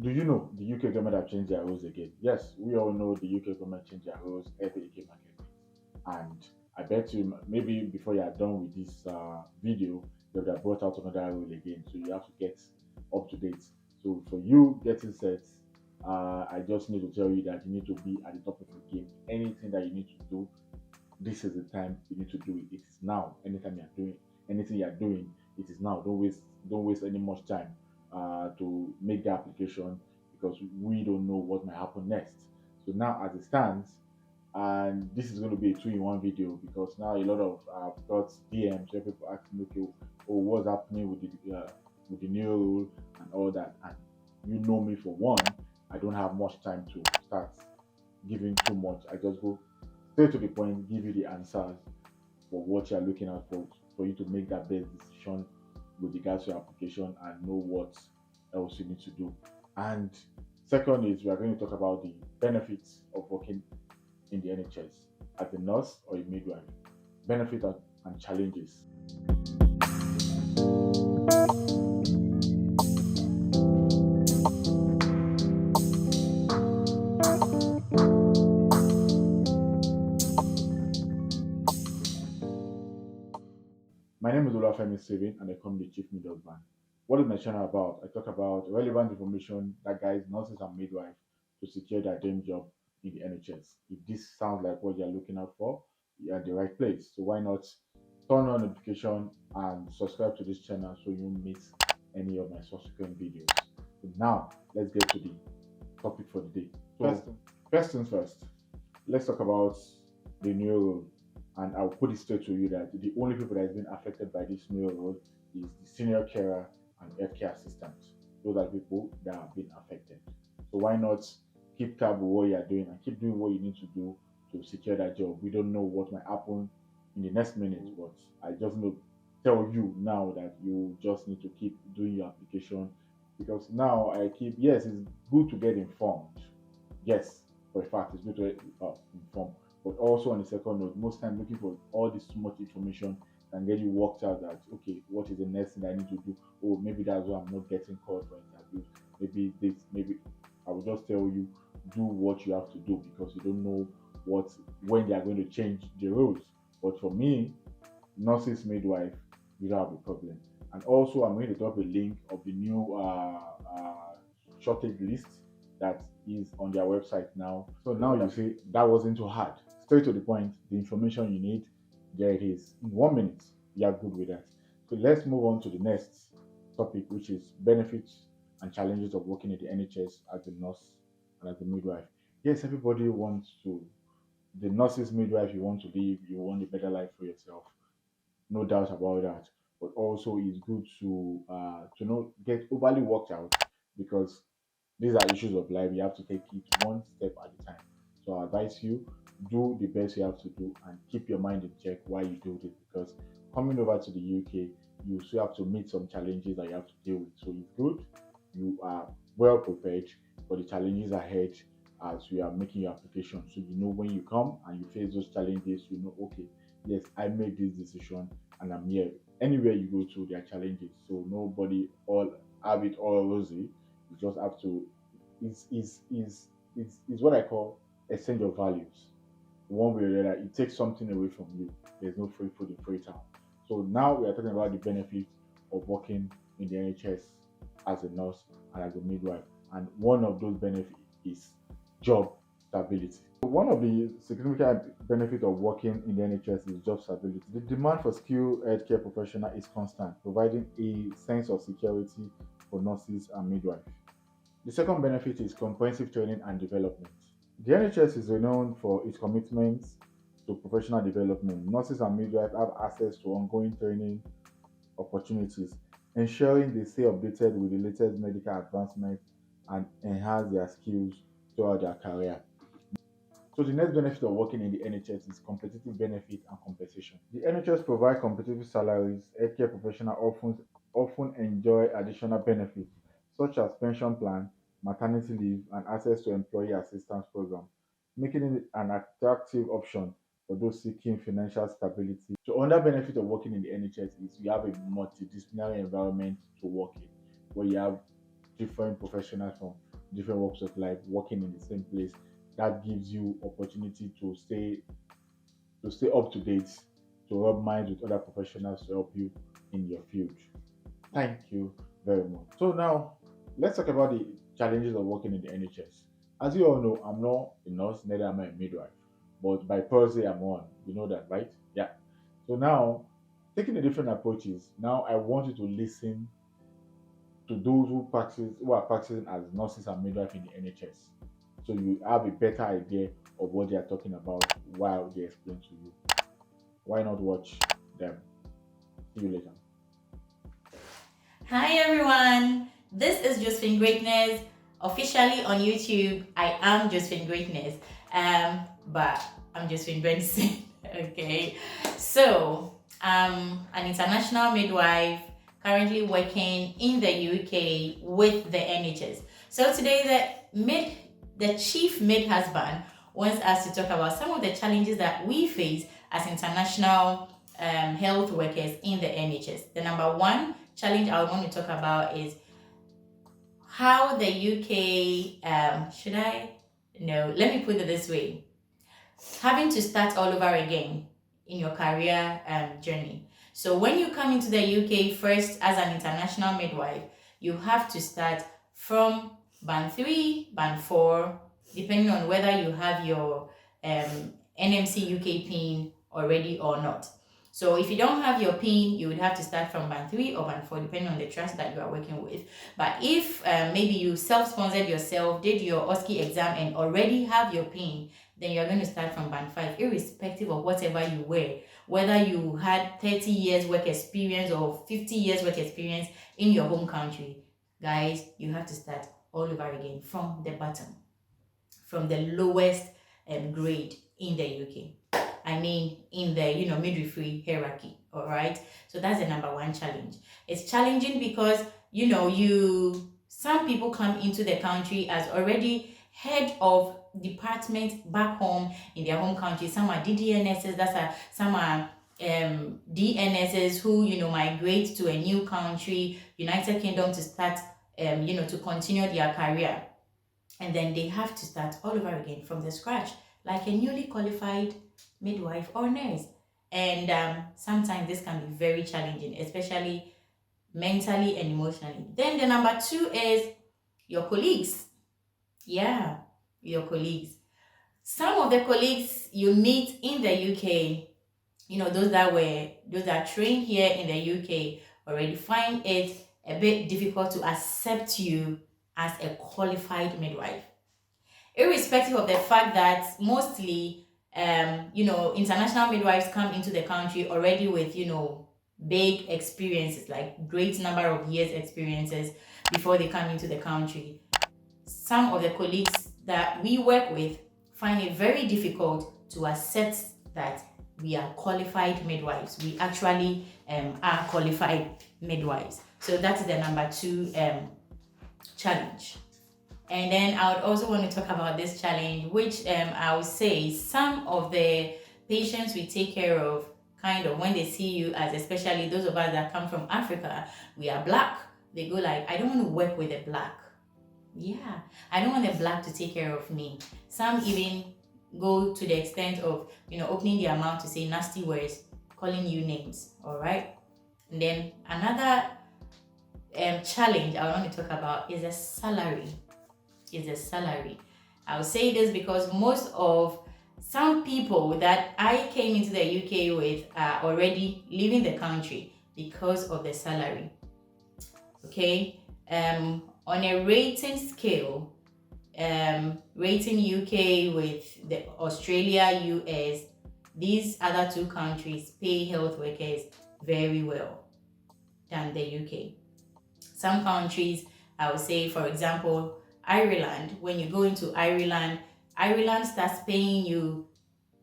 Do you know the UK government have changed their rules again? Yes, we all know the UK government changed their rules every UK market day. And I bet you maybe before you are done with this video, they would have brought out another rule again. So you have to get up to date. So for you getting set, I just need to tell you that you need to be at the top of your game. Anything that you need to do, this is the time you need to do it. It is now. Anytime you're doing anything you're doing, it is now. Don't waste any much time to make the application because we don't know what might happen next. So now as it stands, and this is going to be a two-in-one video because now a lot of I've got DMs where people asking, okay, oh, what's happening with the new rule and all that. And you know me for one, I don't have much time to start giving too much. I just go straight to the point, give you the answers for what you're looking at for you to make that best decision with regards to your application and know what else you need to do. And second is we are going to talk about the benefits of working in the NHS as a nurse or a midwife, benefits and challenges. My name is Olafemi Steven and I come the Chief Middleman. What is my channel about? I talk about relevant information that guides nurses and midwives to secure their dream job in the NHS. If this sounds like what you're looking out for, you're at the right place. So why not turn on notification and subscribe to this channel so you don't miss any of my subsequent videos. So now let's get to the topic for the day. So first things first, let's talk about the new rule. And I'll put it straight to you that the only people that has been affected by this new rule is the senior carer and healthcare assistants. Those are people that have been affected. So why not keep tab with what you are doing and keep doing what you need to do to secure that job? We don't know what might happen in the next minute, but I just know tell you now that you just need to keep doing your application because now I keep yes, it's good to get informed. Yes, for a fact, it's good to get informed. But also on the second note, most time looking for all this too much information can get you worked out that okay, what is the next thing I need to do? Oh, maybe that's why I'm not getting called for interviews. Maybe this, maybe I will just tell you do what you have to do because you don't know what when they are going to change the rules. But for me, nurses midwife, you don't have a problem. And also, I'm going to drop a link of the new shortage list that is on their website now. So now you see that wasn't too hard. Straight to the point, the information you need, there it is. In 1 minute, you are good with that. So let's move on to the next topic, which is benefits and challenges of working in the NHS as a nurse and as a midwife. Yes, everybody wants to. The nurses midwife, you want to live, you want a better life for yourself, no doubt about that. But also, it's good to not get overly worked out because these are issues of life. You have to take it one step at a time. So I advise you do the best you have to do and keep your mind in check while you do this because coming over to the UK, you still have to meet some challenges that you have to deal with. So it's good you are well prepared for the challenges ahead as you are making your application. So you know when you come and you face those challenges, you know, okay, yes, I made this decision and I'm here. Anywhere you go to, there are challenges. So nobody all have it all rosy. You just have to is what I call exchange of values. One way or the other, it takes something away from you. There's no free food in free town. So now we are talking about the benefits of working in the NHS as a nurse and as a midwife. And one of those benefits is job stability. One of the significant benefits of working in the NHS is job stability. The demand for skilled healthcare professionals is constant, providing a sense of security for nurses and midwives. The second benefit is comprehensive training and development. The NHS is renowned for its commitment to professional development. Nurses and midwives have access to ongoing training opportunities, ensuring they stay updated with the latest medical advancements and enhance their skills throughout their career. So the next benefit of working in the NHS is competitive benefit and compensation. The NHS provide competitive salaries. Healthcare professionals often enjoy additional benefits such as pension plan, maternity leave, and access to employee assistance program, making it an attractive option for those seeking financial stability. So another benefit of working in the NHS is you have a multidisciplinary environment to work in, where you have different professionals from different walks of life, working in the same place. That gives you opportunity to stay up to date, to rub minds with other professionals to help you in your field. Thank you very much. So now let's talk about the challenges of working in the NHS. As you all know, I'm not a nurse, neither am I a midwife. But by Thursday I'm one. You know that, right? Yeah. So now, taking the different approaches, now I want you to listen to those who are practicing as nurses and midwives in the NHS. So you have a better idea of what they are talking about while they explain to you. Why not watch them? See you later. Hi everyone, this is Josephine Greatness. Officially on YouTube, I am Josephine Greatness, but I'm Josephine Benson. Okay, so an international midwife currently working in the UK with the NHS. So today, the chief mid husband wants us to talk about some of the challenges that we face as international health workers in the NHS. The number one challenge I want to talk about is how the UK, should I? No, let me put it this way. Having to start all over again in your career journey. So when you come into the UK first as an international midwife, you have to start from band 3, band 4, depending on whether you have your NMC UK PIN already or not. So if you don't have your PIN, you would have to start from band 3 or band 4, depending on the trust that you are working with. But if maybe you self-sponsored yourself, did your OSCE exam and already have your PIN, then you're going to start from band 5, irrespective of whatever you were. Whether you had 30 years work experience or 50 years work experience in your home country, guys, you have to start all over again from the bottom, from the lowest grade in the UK. I mean, in the midwifery hierarchy. All right. So that's the number one challenge. It's challenging because some people come into the country as already head of department back home in their home country. Some are DDNSs. Some are DNSs who migrate to a new country, United Kingdom, to start to continue their career, and then they have to start all over again from the scratch, like a newly qualified midwife or nurse. And sometimes this can be very challenging, especially mentally and emotionally. Then the number two is your colleagues. Yeah, your colleagues. Some of the colleagues you meet in the UK, those that trained here in the UK, already find it a bit difficult to accept you as a qualified midwife, irrespective of the fact that mostly international midwives come into the country already with big experiences, like great number of years experiences before they come into the country. Some of the colleagues that we work with find it very difficult to accept that we are qualified midwives. We actually are qualified midwives. So that's the number two challenge. And then I would also want to talk about this challenge, which I would say some of the patients we take care of, kind of when they see you, as especially those of us that come from Africa, we are black. They go like, I don't want to work with a black. Yeah, I don't want a black to take care of me. Some even go to the extent of opening their mouth to say nasty words, calling you names. All right. And then another challenge I want to talk about is a salary. I'll say this because some people that I came into the UK with are already leaving the country because of the salary. Okay, on a rating scale, rating UK with the Australia, US, these other two countries pay health workers very well than the UK. Some countries, I would say, for example, Ireland, when you go into Ireland starts paying you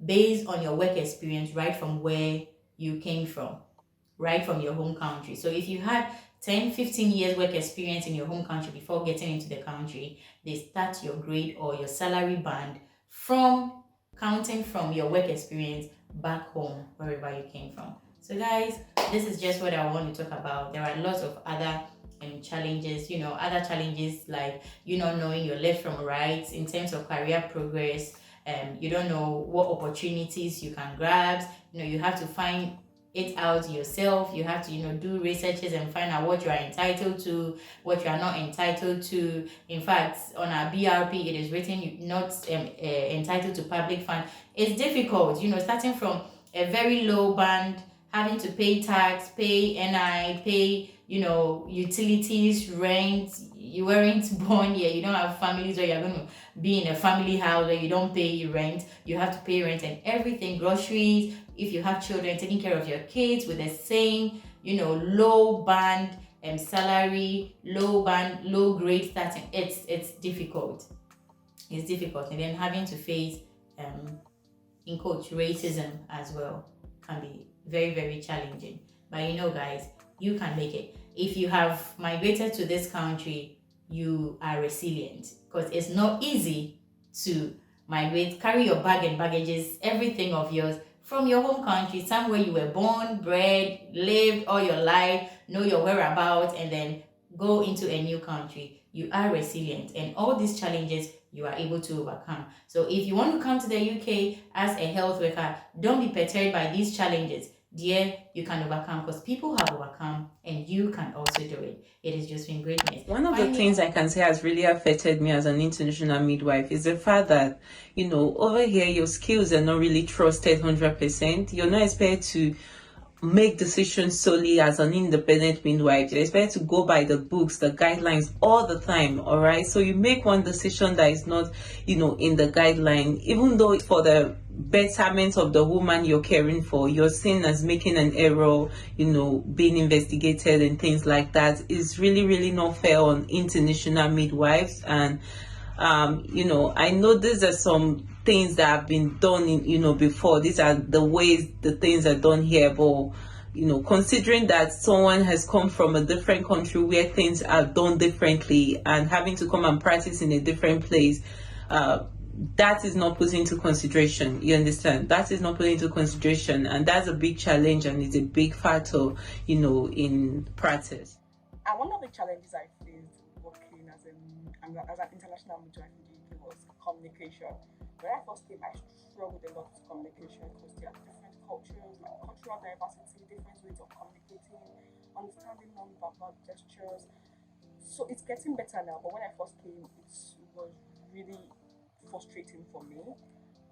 based on your work experience right from where you came from, right from your home country. So if you had 10, 15 years work experience in your home country before getting into the country, they start your grade or your salary band from counting from your work experience back home, wherever you came from. So guys, this is just what I want to talk about. There are lots of other challenges, other challenges like you not knowing your left from right in terms of career progress. You don't know what opportunities you can grab. You have to find it out yourself. You have to, do researches and find out what you are entitled to, what you are not entitled to. In fact, on our BRP, it is written you not entitled to public fund. It's difficult, starting from a very low band, having to pay tax, pay NI, pay, utilities, rent. You weren't born yet. You don't have families, or you're going to be in a family house where you don't pay rent. You have to pay rent and everything, groceries. If you have children, taking care of your kids with the same, low band salary, low band, low grade starting. It's difficult. It's difficult, and then having to face in quotes racism as well can be very, very challenging. But guys, you can make it. If you have migrated to this country, you are resilient, because it's not easy to migrate, carry your bag and baggages, everything of yours from your home country, somewhere you were born, bred, lived all your life, know your whereabouts, and then go into a new country. You are resilient, and all these challenges you are able to overcome. So if you want to come to the UK as a health worker, don't be perturbed by these challenges. Dear, you can overcome, because people have overcome, and you can also do it. It is Josephine Greatness. One of the things I can say has really affected me as an international midwife is the fact that, over here, your skills are not really trusted 100%. You're not expected to make decisions solely as an independent midwife. You're expected to go by the books, the guidelines all the time. All right. So you make one decision that is not, in the guideline, even though for the betterment of the woman you're caring for, you're seen as making an error, being investigated and things like that is really, really not fair on international midwives. And I know these are some things that have been done in, before. These are the ways the things are done here. But, considering that someone has come from a different country where things are done differently and having to come and practice in a different place, that is not put into consideration. You understand? That is not put into consideration. And that's a big challenge, and it's a big factor, in practice. And one of the challenges I faced working as an international midwife in the UK was communication. When I first came, I struggled a lot with communication because there are different cultures, like cultural diversity, different ways of communicating, understanding non-verbal gestures. So it's getting better now, but when I first came, it was really frustrating for me.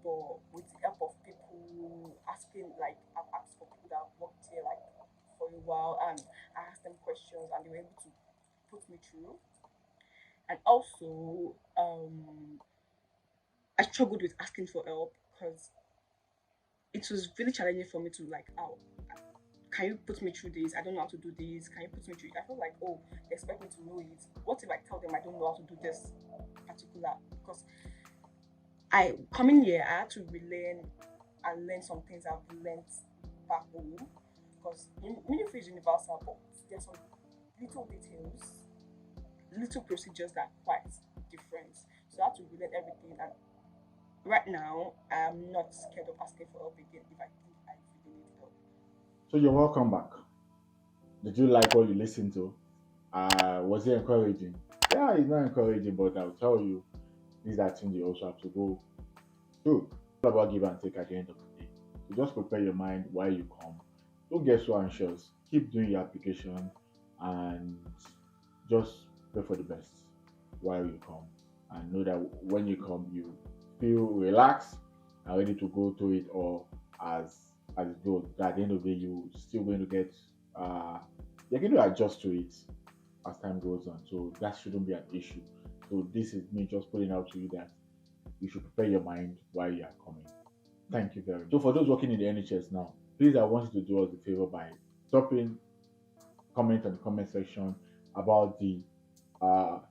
But with the help of people asking, like I've asked for people that have worked here like for a while, and I asked them questions, and they were able to put me through. And also, I struggled with asking for help because it was really challenging for me to like, oh, can you put me through this? I don't know how to do this. Can you put me through it? I felt like, oh, they expect me to know it. What if I tell them I don't know how to do this particular? Because I coming here, I had to relearn and learn some things I've learned back home. Because midwifery is universal, but there's some little details, little procedures that are quite different. So I had to relearn everything. And right now, I'm not scared of asking for help again if I think I really need help. So you're welcome back. Did you like what you listened to? Was it encouraging? Yeah, it's not encouraging, but I'll tell you, these are things you also have to go through. It's all about give and take at the end of the day. So just prepare your mind while you come. Don't get so anxious. Keep doing your application and just pray for the best while you come. And know that when you come, you feel relaxed and ready to go through it all as it goes. At the end of the day, you're still going to get you're going to adjust to it as time goes on. So that shouldn't be an issue. So this is me just putting out to you that you should prepare your mind while you are coming. Thank you very much. So for those working in the NHS now, please I want you to do us a favor by dropping comment on the comment section about the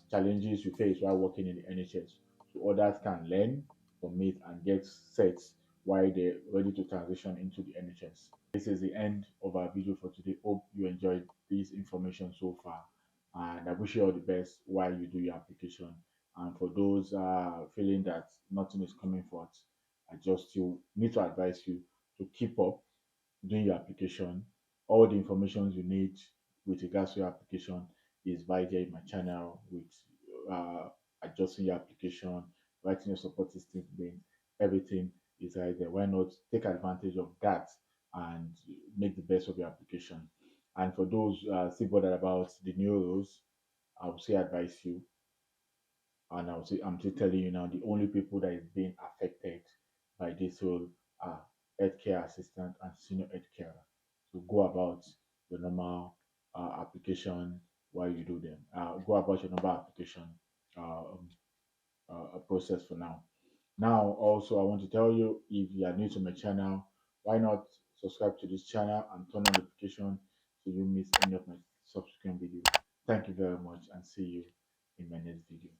challenges you face while working in the NHS, so others can learn from it and get set while they're ready to transition into the NHS. This is the end of our video for today. Hope you enjoyed this information so far, and I wish you all the best while you do your application. And for those feeling that nothing is coming forth, I just still need to advise you to keep up doing your application. All the information you need with regards to your application is right there in my channel with uh, adjusting your application, writing your supporting statement, everything is right there. Why not take advantage of that and make the best of your application? And for those still bothered about the new rules, I would say advise you, and I'm still telling you now, the only people that is being affected by this rule are healthcare assistant and senior healthcare. So go about your normal application while you do them. Go about your normal application process for now. Now, also, I want to tell you, if you are new to my channel, why not subscribe to this channel and turn on notification so you miss any of my subsequent videos. Thank you very much and see you in my next video.